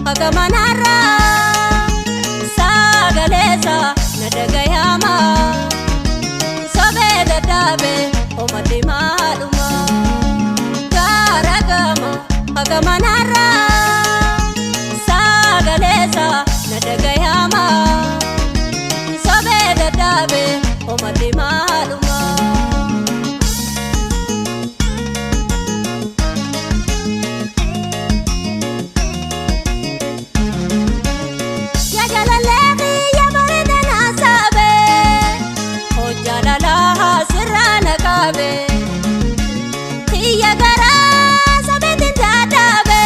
Agamanarra sagalesa nadagayama sobeda dabe omati maluma karagama agamanarra sagalesa nadagayama sobeda dabe omati maluma Tiya gara sabetin dadabe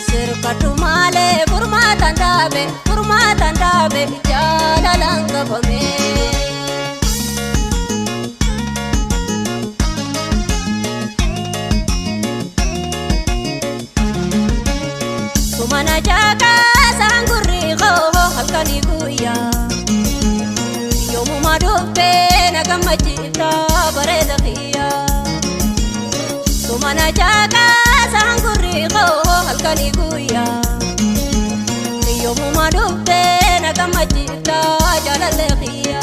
sirkatu male kurmatan dabe jalalan kabame sumana jaga sangurri go halkani guya yomu madubbe nagamajita bareda khiya sumana jaga sangurri go halkani guya yomu madubbe nagamajita jalale khiya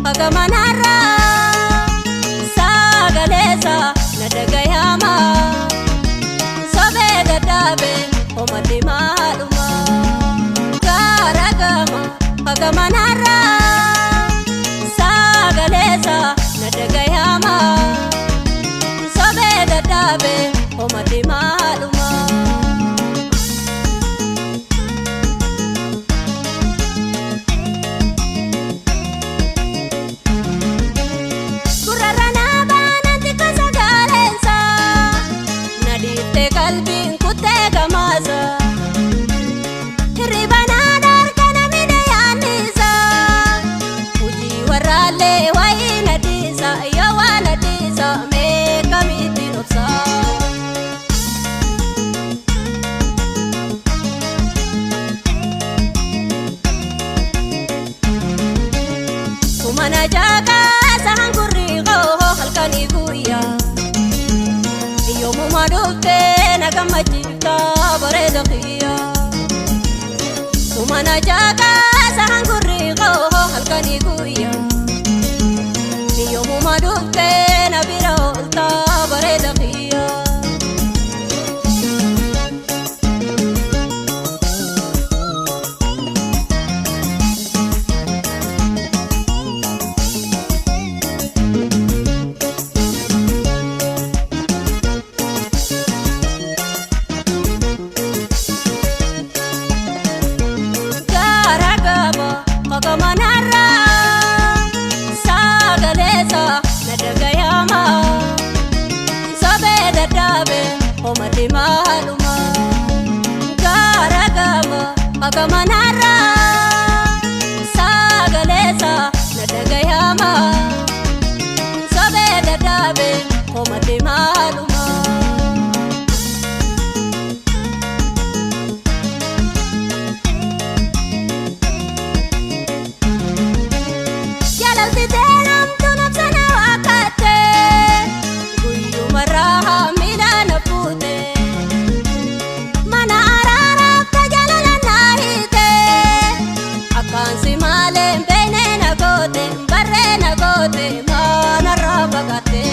Agamanarra sagalesa nadagayama sobeda dabe omati maluma karagama agamanarra sagalesa nadagayama sobeda dabe omati maluma kalbin kutega maza ribana dar kana mine yanisa uji warale waina disa ya wana disa me kamiti nopsa kumana jaga sangurri go halkani guya yomu madubbe nagamajita bareda khiya sumana jaga sangurri go halkani guya yomu madubbe nabira ulta bareda khiya agamanarra sagalesa nadagayama sobeda dabe omati maluma karagama agamanarra sagalesa nadagayama sobeda dabe omati maluma mana rabagate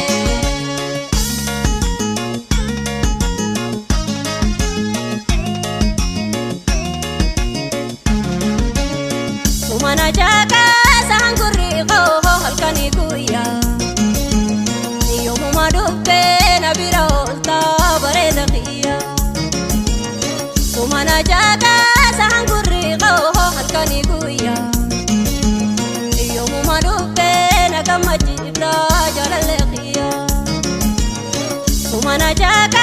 Kumana jaga